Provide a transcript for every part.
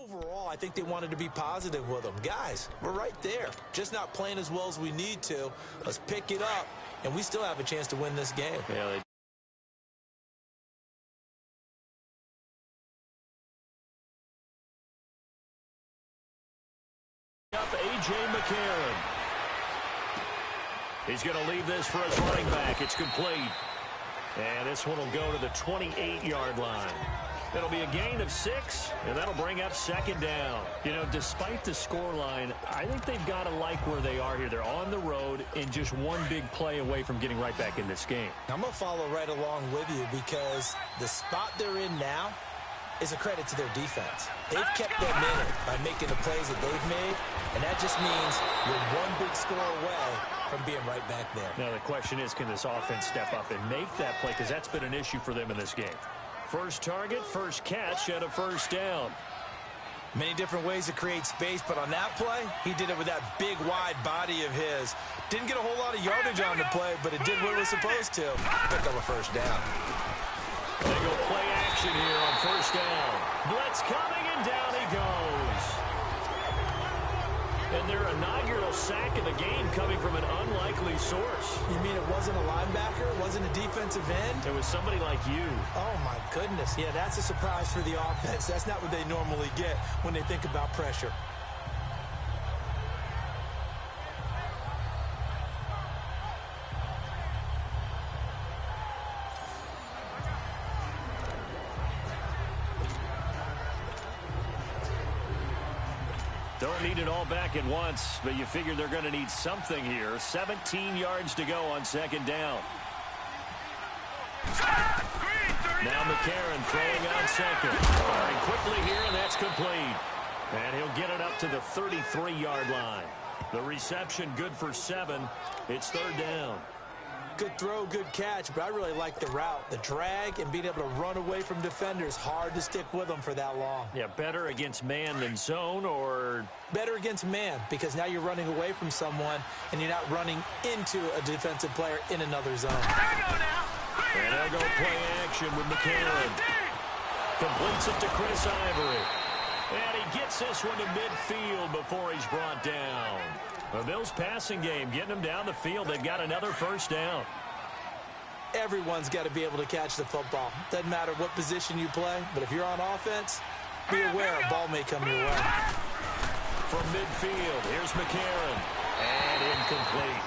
Overall, I think they wanted to be positive with them. Guys, we're right there. Just not playing as well as we need to. Let's pick it up, and we still have a chance to win this game. Yeah, up A.J. McCarron. He's going to leave this for his running back. It's complete. And this one will go to the 28-yard line. It'll be a gain of 6, and that'll bring up second down. You know, despite the scoreline, I think they've got to like where they are here. They're on the road and just one big play away from getting right back in this game. I'm going to follow right along with you because the spot they're in now is a credit to their defense. They've kept them in it by making the plays that they've made, and that just means you're one big score away from being right back there. Now the question is, can this offense step up and make that play? Because that's been an issue for them in this game. First target, first catch, and a first down. Many different ways to create space, but on that play, he did it with that big, wide body of his. Didn't get a whole lot of yardage on the play, but it did what it was supposed to. Picked up a first down. They go play action here on first down. Blitz coming, and down he goes. And their inaugural sack of the game coming from an unlikely source. You mean it wasn't a linebacker? It wasn't a defensive end? It was somebody like you. Oh, my goodness. Yeah, that's a surprise for the offense. That's not what they normally get when they think about pressure. Don't need it all back at once, but you figure they're going to need something here. 17 yards to go on second down. Now McCarron throwing on second. Firing quickly here, and that's complete. And he'll get it up to the 33-yard line. The reception good for 7. It's third down. Good throw, good catch, but I really like the route. The drag and being able to run away from defenders. Hard to stick with them for that long. Yeah, better against man than zone, or? Better against man, because now you're running away from someone and you're not running into a defensive player in another zone. And they'll go play action with McCarron. Completes it to Chris Ivory. And he gets this one to midfield before he's brought down. The Bills' passing game getting them down the field. They've got another first down. Everyone's got to be able to catch the football. Doesn't matter what position you play, but if you're on offense, be aware a ball may come your way. From midfield, here's McCarron. And incomplete.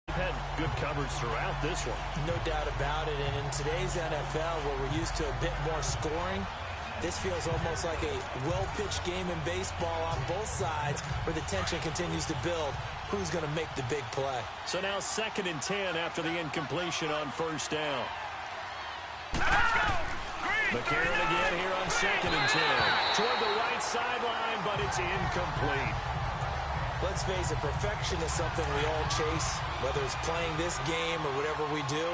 They've had good coverage throughout this one. No doubt about it. And in today's NFL, where we're used to a bit more scoring, this feels almost like a well-pitched game in baseball on both sides where the tension continues to build. Who's going to make the big play? So now 2nd and 10 after the incompletion on first down. McCarron again here on 2nd and 10. Toward the right sideline, but it's incomplete. Let's face it, perfection is something we all chase, whether it's playing this game or whatever we do.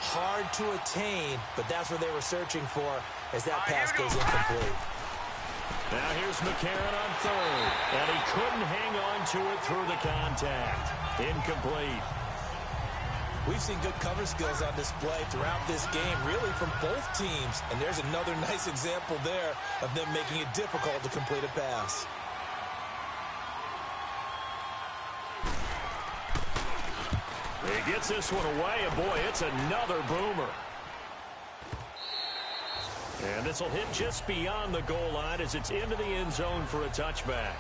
Hard to attain, but that's what they were searching for as that pass goes incomplete. Now here's McCarron on third, and he couldn't hang on to it through the contact. Incomplete. We've seen good cover skills on display throughout this game, really from both teams, and there's another nice example there of them making it difficult to complete a pass. He gets this one away, and boy, it's another boomer. And this will hit just beyond the goal line as it's into the end zone for a touchback.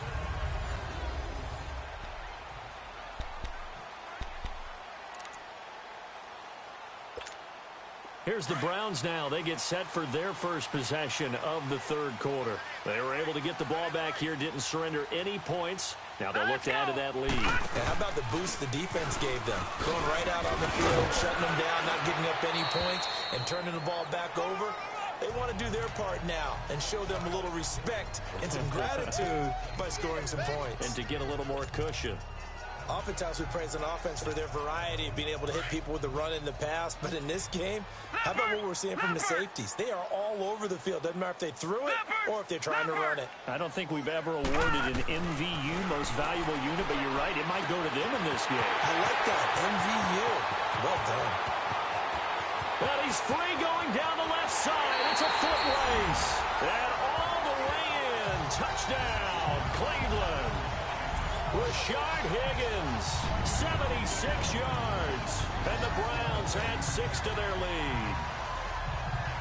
Here's the Browns now. They get set for their first possession of the third quarter. They were able to get the ball back here, didn't surrender any points. Now they'll look to add to that lead. And how about the boost the defense gave them? Going right out on the field, shutting them down, not giving up any points, and turning the ball back over. They want to do their part now and show them a little respect and some gratitude by scoring some points. And to get a little more cushion. Oftentimes we praise an offense for their variety of being able to hit people with the run in the pass. But in this game, how about what we're seeing from the safeties? They are all over the field. Doesn't matter if they threw it or if they're trying to run it. I don't think we've ever awarded an MVU, most valuable unit, but you're right. It might go to them in this game. I like that. MVU. Well done. Well, he's He's free going down the left side. It's a foot race. And all the way in. Touchdown, Cleveland. Rashard Higgins, 76 yards. And the Browns add 6 to their lead.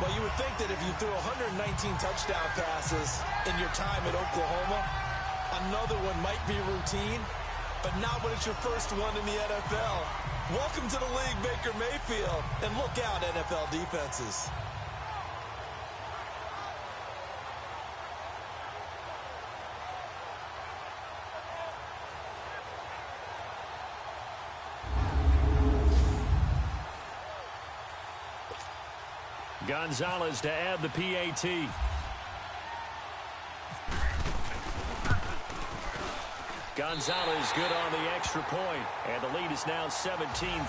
Well, you would think that if you threw 119 touchdown passes in your time at Oklahoma, another one might be routine, but not when it's your first one in the NFL. Welcome to the league, Baker Mayfield, and look out, NFL defenses. Gonzalez to add the PAT. Gonzalez good on the extra point, and the lead is now 17-3.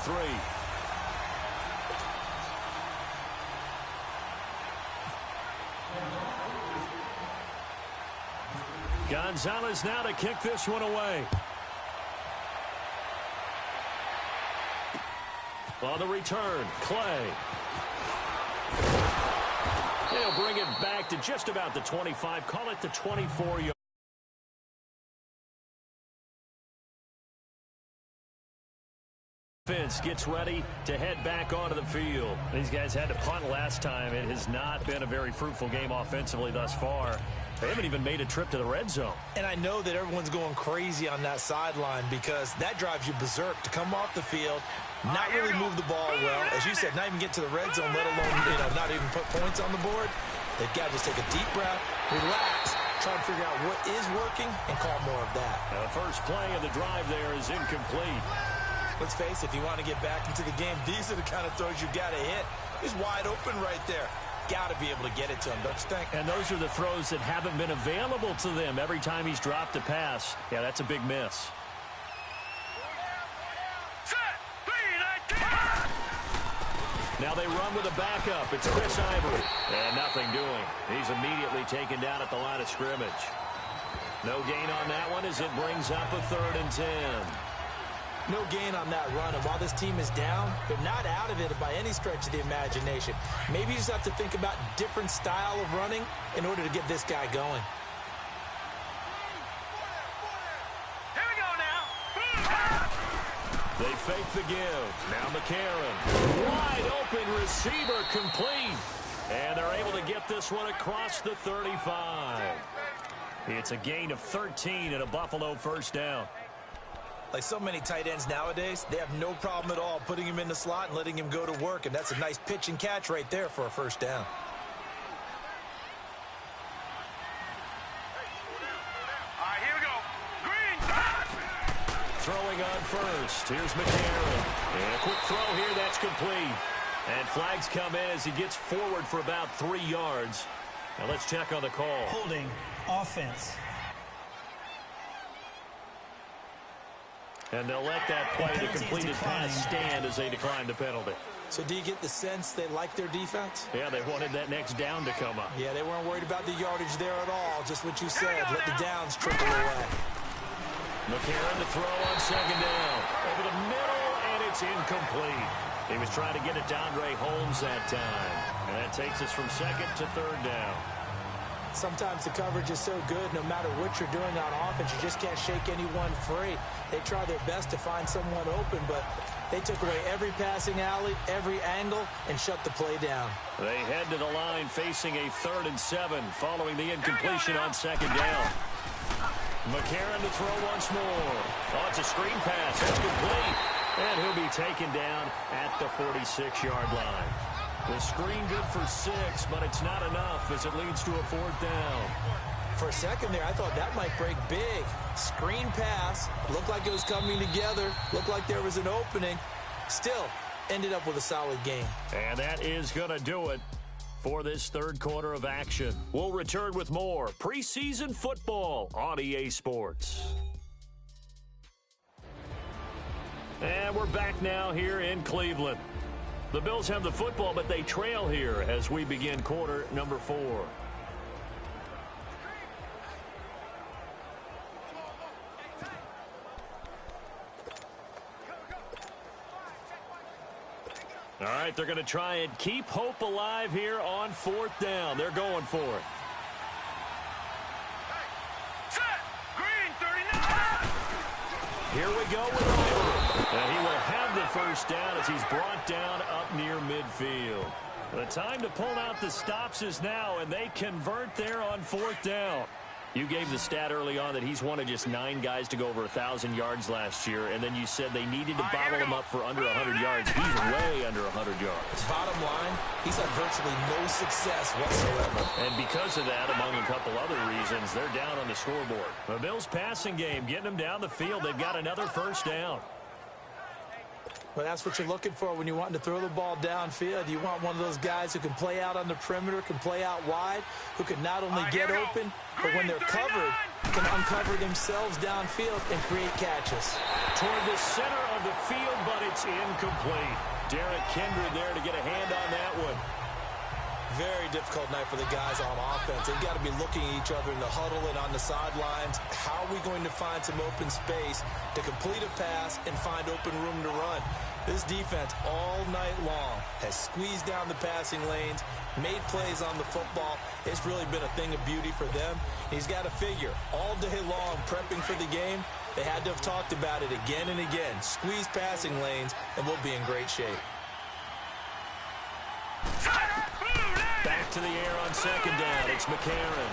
Gonzalez now to kick this one away. On the return, Clay. They'll bring it back to just about the 25. Call it the 24-yard. Offense gets ready to head back onto the field. These guys had to punt last time. It has not been a very fruitful game offensively thus far. They haven't even made a trip to the red zone. And I know that everyone's going crazy on that sideline because that drives you berserk to come off the field, not really move the ball well. As you said, not even get to the red zone, let alone, not even put points on the board. They've got to just take a deep breath, relax, try and figure out what is working, and call more of that. The first play of the drive there is incomplete. Let's face it, if you want to get back into the game, these are the kind of throws you got to hit. He's wide open right there. Got to be able to get it to him, don't you think? And those are the throws that haven't been available to them every time he's dropped a pass. Yeah, that's a big miss. Now they run with a backup. It's Chris Ivory. And nothing doing. He's immediately taken down at the line of scrimmage. No gain on that one as it brings up a 3rd and 10. No gain on that run, and while this team is down, they're not out of it by any stretch of the imagination. Maybe you just have to think about different style of running in order to get this guy going. Here we go now. They fake the give. Now McCarron. Wide open receiver complete. And they're able to get this one across the 35. It's a gain of 13 and a Buffalo first down. Like so many tight ends nowadays, they have no problem at all putting him in the slot and letting him go to work, and that's a nice pitch and catch right there for a first down. All right, here we go. Green. Throwing on first. Here's McCarron. And a quick throw here. That's complete. And flags come in as he gets forward for about 3 yards. Now let's check on the call. Holding offense. And they'll let that play, the completed pass, stand as they decline the penalty. So do you get the sense they like their defense? Yeah, they wanted that next down to come up. Yeah, they weren't worried about the yardage there at all. Just what you said. Let the downs trickle away. McCarron to throw on 2nd down. Over the middle, and it's incomplete. He was trying to get it to Andre Holmes that time. And that takes us from 2nd to 3rd down. Sometimes the coverage is so good, no matter what you're doing on offense, you just can't shake anyone free. They try their best to find someone open, but they took away every passing alley, every angle, and shut the play down. They head to the line facing a 3rd and 7 following the incompletion on 2nd down. McCarron to throw once more. Oh, it's a screen pass. That's complete. And he'll be taken down at the 46-yard line. The screen good for 6, but it's not enough as it leads to a 4th down. For a second there, I thought that might break big. Screen pass. Looked like it was coming together. Looked like there was an opening. Still, ended up with a solid game. And that is going to do it for this 3rd quarter of action. We'll return with more preseason football on EA Sports. And we're back now here in Cleveland. The Bills have the football, but they trail here as we begin quarter number 4. All right, they're going to try and keep hope alive here on 4th down. They're going for it. Set. Green 39. Here we go with Oliver. And he will have the first down as he's brought down up near midfield. The time to pull out the stops is now, and they convert there on 4th down. You gave the stat early on that he's one of just 9 guys to go over 1,000 yards last year, and then you said they needed to bottle him up for under 100 yards. He's way under 100 yards. Bottom line, he's had virtually no success whatsoever. And because of that, among a couple other reasons, they're down on the scoreboard. The Bills' passing game getting them down the field. They've got another first down. Well, that's what you're looking for when you're wanting to throw the ball downfield. You want one of those guys who can play out on the perimeter, can play out wide, who can not only get open, but when they're covered, can uncover themselves downfield and create catches. Toward the center of the field, but it's incomplete. Derek Kindred there to get a hand on that one. Very difficult night for the guys on offense. They've got to be looking at each other in the huddle and on the sidelines. How are we going to find some open space to complete a pass and find open room to run? This defense all night long has squeezed down the passing lanes, made plays on the football. It's really been a thing of beauty for them. He's got to figure all day long prepping for the game. They had to have talked about it again and again. Squeeze passing lanes, and we'll be in great shape. Back to the air on 2nd down. It's McCarron.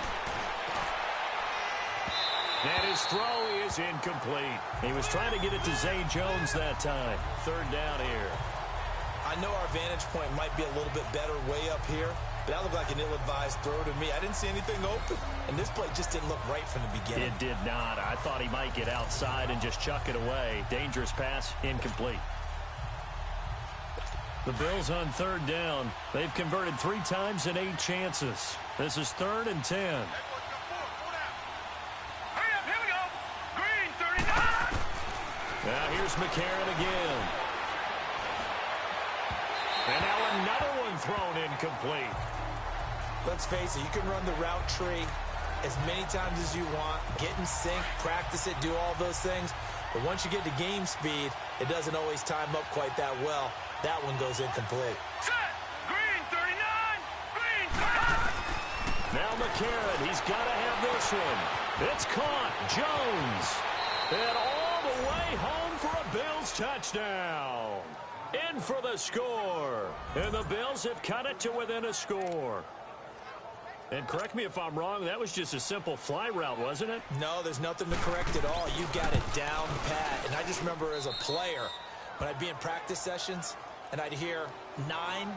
And his throw is incomplete. He was trying to get it to Zay Jones that time. 3rd down here. I know our vantage point might be a little bit better way up here, but that looked like an ill-advised throw to me. I didn't see anything open, and this play just didn't look right from the beginning. It did not. I thought he might get outside and just chuck it away. Dangerous pass, incomplete. The Bills on 3rd down. They've converted 3 times in 8 chances. This is 3rd and 10. Hurry up, here we go. Green 39. Now here's McCarron again. And now another one thrown incomplete. Let's face it, you can run the route tree as many times as you want, get in sync, practice it, do all those things. But once you get to game speed, it doesn't always time up quite that well. That one goes incomplete. Set. Green 39. Green 39. Now McCarron, he's got to have this one. It's caught. Jones. And all the way home for a Bills touchdown. In for the score. And the Bills have cut it to within a score. And correct me if I'm wrong, that was just a simple fly route, wasn't it? No, there's nothing to correct at all. You got it down pat. And I just remember as a player, when I'd be in practice sessions and I'd hear 9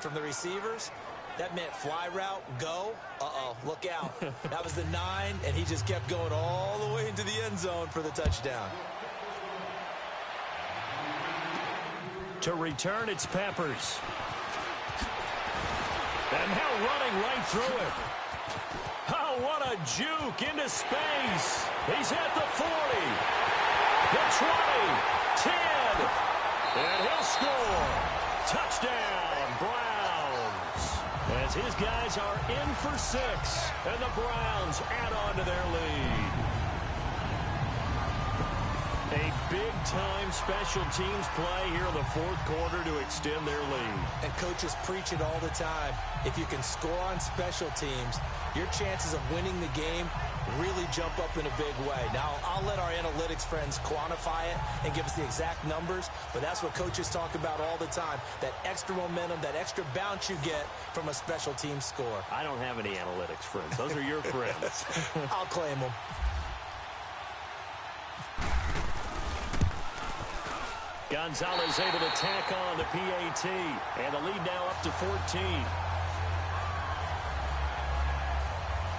from the receivers, that meant fly route, go. Uh-oh, look out. That was the 9, and he just kept going all the way into the end zone for the touchdown. To return, it's Peppers. And now running right through it. Oh, what a juke into space. He's at the 40, the 20, 10, and he'll score. Touchdown, Browns. As his guys are in for 6, and the Browns add on to their lead. A big-time special teams play here in the 4th quarter to extend their lead. And coaches preach it all the time. If you can score on special teams, your chances of winning the game really jump up in a big way. Now, I'll let our analytics friends quantify it and give us the exact numbers, but that's what coaches talk about all the time, that extra momentum, that extra bounce you get from a special team score. I don't have any analytics friends. Those are your friends. I'll claim them. Gonzalez able to tack on the PAT, and the lead now up to 14.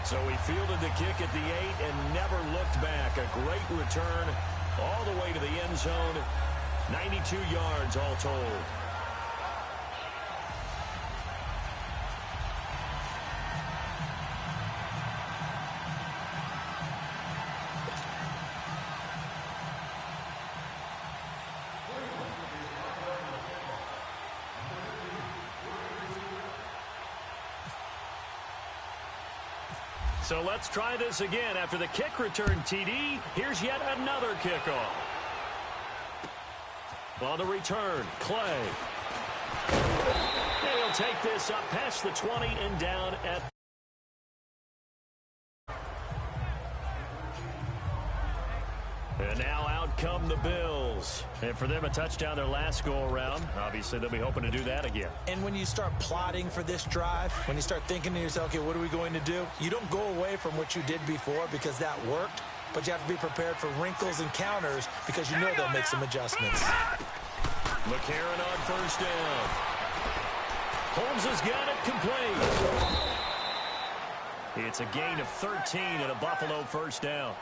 So he fielded the kick at the 8 and never looked back. A great return all the way to the end zone. 92 yards all told. So let's try this again. After the kick return TD, here's yet another kickoff. On the return, Clay. And he'll take this up past the 20 and down at... And now out come the Bills. And for them, a touchdown their last go-around. Obviously, they'll be hoping to do that again. And when you start plotting for this drive, when you start thinking to yourself, okay, what are we going to do? You don't go away from what you did before because that worked, but you have to be prepared for wrinkles and counters because you know they'll make some adjustments. McCarron on first down. Holmes has got it complete. It's a gain of 13 and a Buffalo first down.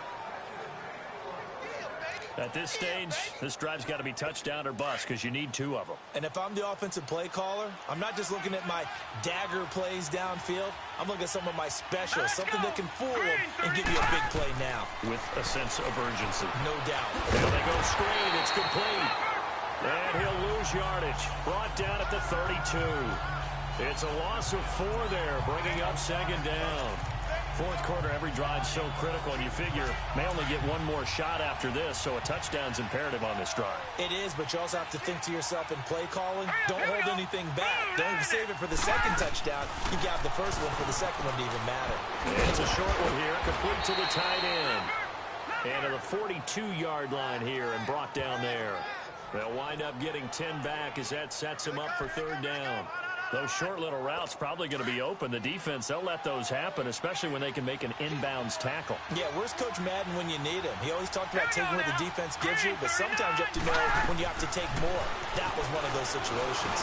At this stage, this drive's got to be touchdown or bust because you need two of them. And if I'm the offensive play caller, I'm not just looking at my dagger plays downfield. I'm looking at some of my specials, something that can fool them and give you a big play now. With a sense of urgency. No doubt. Now they go screen. It's complete. And he'll lose yardage. Brought down at the 32. It's a loss of 4 there, bringing up second down. Fourth quarter, every drive's so critical, and you figure may only get one more shot after this, so a touchdown's imperative on this drive. It is, but you also have to think to yourself in play calling, don't hold anything back. Don't even save it for the second touchdown. You got the first one for the second one to even matter. It's a short one here, complete to the tight end. And to the 42-yard line here and brought down there. They'll wind up getting 10 back as that sets them up for third down. Those short little routes probably going to be open. The defense, they'll let those happen, especially when they can make an inbounds tackle. Yeah, where's Coach Madden when you need him? He always talked about taking what the defense gives you, but sometimes you have to know when you have to take more. That was one of those situations.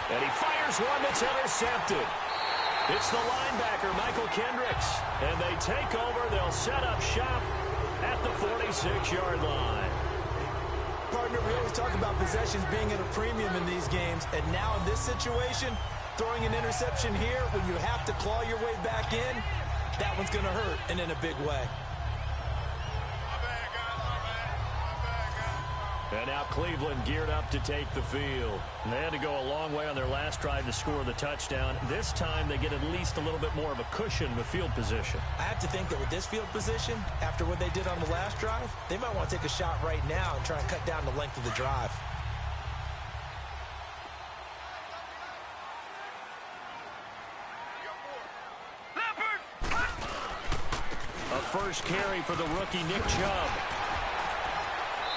And he fires one that's intercepted. It's the linebacker, Michael Kendricks. And they take over. They'll set up shop at the 46-yard line. Partner, we always talk about possessions being at a premium in these games, and now in this situation, throwing an interception here when you have to claw your way back in, that one's going to hurt, and in a big way. And now Cleveland geared up to take the field. And they had to go a long way on their last drive to score the touchdown. This time they get at least a little bit more of a cushion with field position. I have to think that with this field position, after what they did on the last drive, they might want to take a shot right now and try and cut down the length of the drive. A first carry for the rookie Nick Chubb.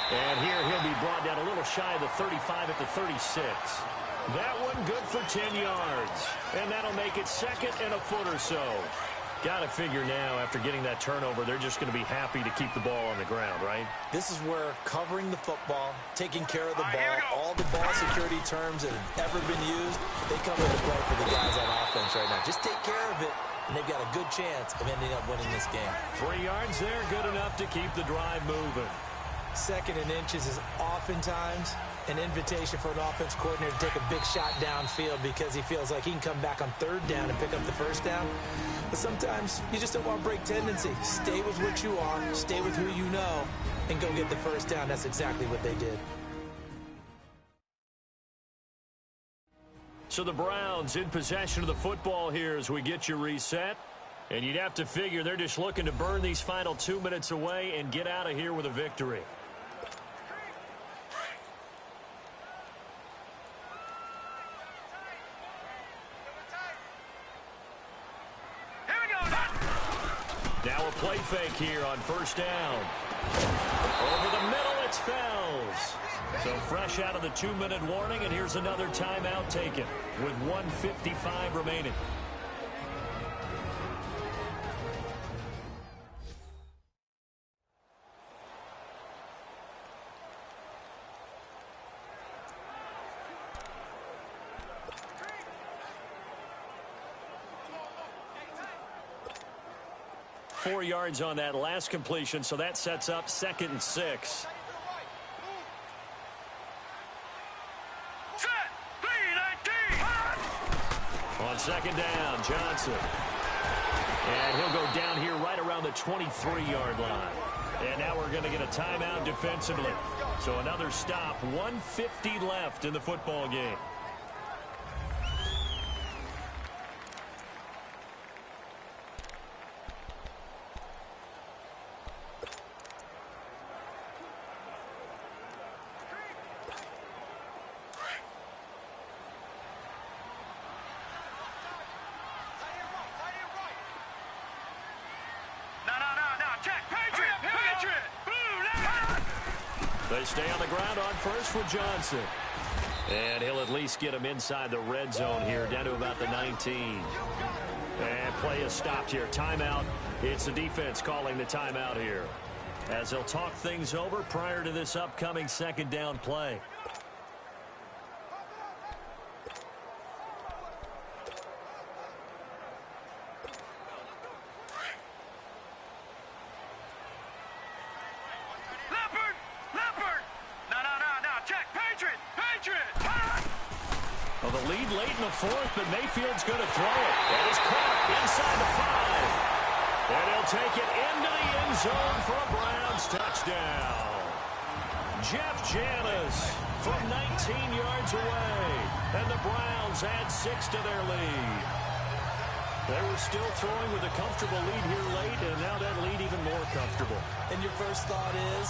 And here he'll be brought down a little shy of the 35 at the 36. That one good for 10 yards. And that'll make it second and a foot or so. Got to figure now, after getting that turnover, they're just going to be happy to keep the ball on the ground, right? This is where covering the football, taking care of the ball, all the ball security terms that have ever been used, they come into play for the guys on offense right now. Just take care of it, and they've got a good chance of ending up winning this game. 3 yards there, good enough to keep the drive moving. Second and inches is oftentimes an invitation for an offense coordinator to take a big shot downfield because he feels like he can come back on third down and pick up the first down. But sometimes you just don't want to break tendency. Stay with what you are, stay with who you know, and go get the first down. That's exactly what they did. So the Browns in possession of the football here as we get you reset. And you'd have to figure they're just looking to burn these final 2 minutes away and get out of here with a victory. Now a play fake here on first down. Over the middle, it's Fells. So fresh out of the 2-minute warning, and here's another timeout taken with 1:55 remaining. .4 yards on that last completion, so that sets up 2nd and 6. On second down, Johnson. And he'll go down here right around the 23-yard line. And now we're going to get a timeout defensively. So another stop, 1:50 left in the football game. They stay on the ground on first for Johnson. And he'll at least get him inside the red zone here, down to about the 19. And play is stopped here. Timeout. It's the defense calling the timeout here, as they'll talk things over prior to this upcoming second down play. Well, the lead late in the fourth, but Mayfield's going to throw it. That is caught inside the 5. And he'll take it into the end zone for a Browns touchdown. Jeff Janis from 19 yards away. And the Browns add 6 to their lead. They were still throwing with a comfortable lead here late, and now that lead even more comfortable. And your first thought is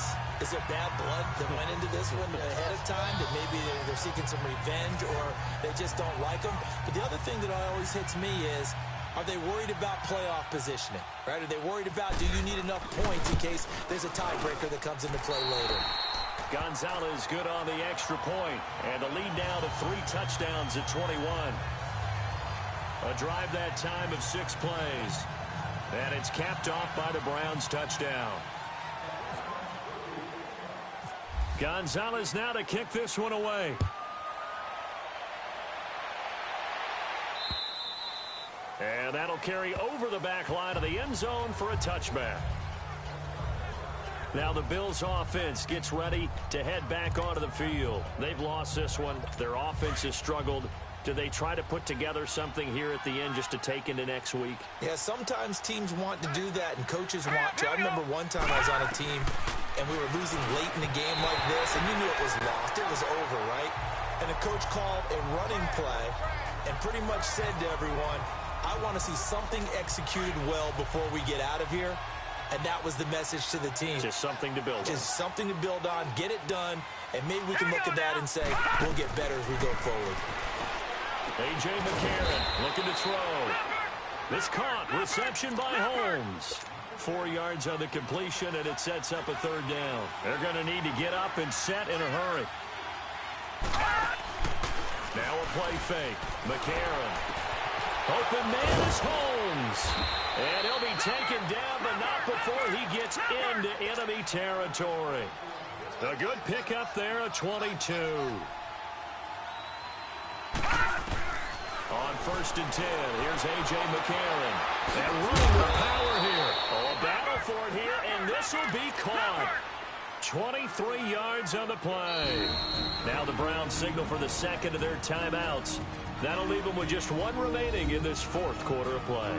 there bad blood that went into this one ahead of time, that maybe they're seeking some revenge or they just don't like them? But the other thing that always hits me is, are they worried about playoff positioning? Right? Are they worried about, do you need enough points in case there's a tiebreaker that comes into play later? Gonzalez good on the extra point, and the lead now to 3 touchdowns at 21. A drive that time of 6 plays. And it's capped off by the Browns touchdown. Gonzalez now to kick this one away. And that'll carry over the back line of the end zone for a touchback. Now the Bills offense gets ready to head back onto the field. They've lost this one. Their offense has struggled. Do they try to put together something here at the end just to take into next week? Yeah, sometimes teams want to do that, and coaches want to. I remember one time I was on a team, and we were losing late in the game like this, and you knew it was lost. It was over, right? And the coach called a running play and pretty much said to everyone, I want to see something executed well before we get out of here. And that was the message to the team. Just something to build on. Just something to build on, get it done, and maybe we can look at that and say, we'll get better as we go forward. A.J. McCarron looking to throw. This caught. Reception by Holmes. 4 yards on the completion, and it sets up a third down. They're going to need to get up and set in a hurry. Now a play fake. McCarron. Open man is Holmes. And he'll be taken down, but not before he gets into enemy territory. A good pickup there at 22. On 1st and 10, here's A.J. McCarron. And running with power here. Oh, a battle for it here, and this will be caught. 23 yards on the play. Now the Browns signal for the second of their timeouts. That'll leave them with just 1 remaining in this 4th quarter of play.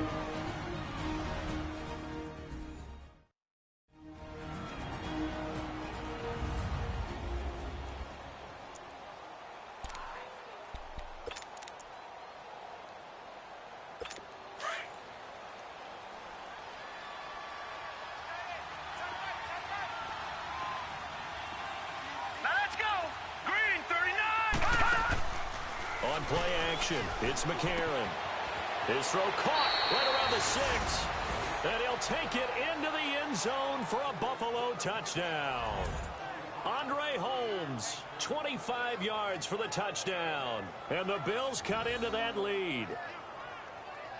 Play action. It's McCarron. His throw caught right around the 6. And he'll take it into the end zone for a Buffalo touchdown. Andre Holmes, 25 yards for the touchdown. And the Bills cut into that lead.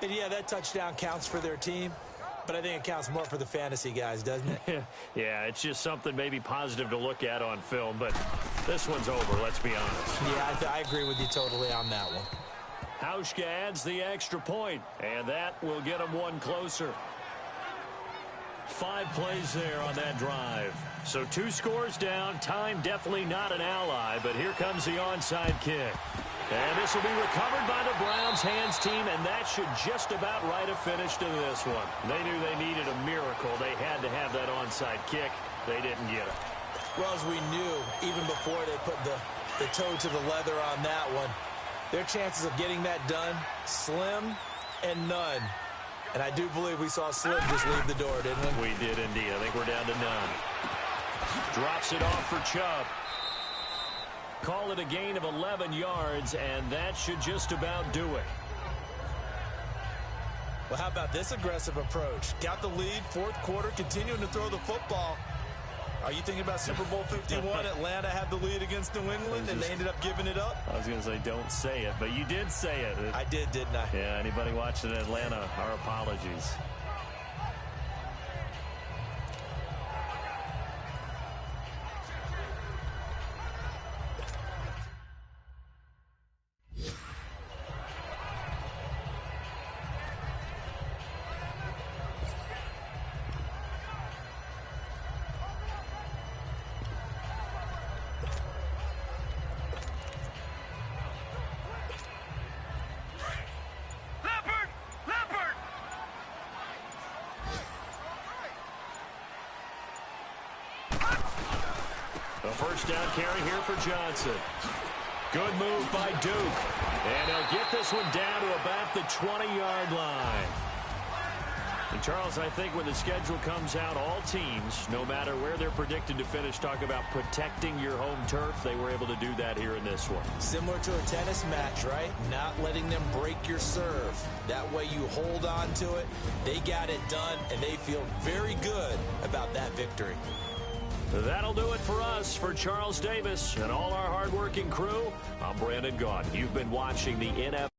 And yeah, that touchdown counts for their team. But I think it counts more for the fantasy guys, doesn't it? Yeah, it's just something maybe positive to look at on film, but this one's over, let's be honest. Yeah, I agree with you totally on that one. Hauschka adds the extra point, and that will get them 1 closer. 5 plays there on that drive. So 2 scores down, time definitely not an ally, but here comes the onside kick. And this will be recovered by the Browns hands team, and that should just about write a finish to this one. They knew they needed a miracle. They had to have that onside kick. They didn't get it. Well, as we knew, even before they put the toe to the leather on that one, their chances of getting that done, slim and none. And I do believe we saw Slim just leave the door, didn't we? We did indeed. I think we're down to none. Drops it off for Chubb. Call it a gain of 11 yards, and that should just about do it. Well, how about this aggressive approach? Got the lead, 4th quarter, continuing to throw the football. Are you thinking about Super Bowl 51? Atlanta had the lead against New England, and they ended up giving it up? I was going to say don't say it, but you did say it. I did, didn't I? Yeah, anybody watching Atlanta, our apologies. A first down carry here for Johnson. Good move by Duke. And he'll get this one down to about the 20-yard line. And Charles, I think when the schedule comes out, all teams, no matter where they're predicted to finish, talk about protecting your home turf. They were able to do that here in this one. Similar to a tennis match, right? Not letting them break your serve. That way you hold on to it. They got it done, and they feel very good about that victory. That'll do it for us. For Charles Davis and all our hardworking crew, I'm Brandon Gaudin. You've been watching the NFL.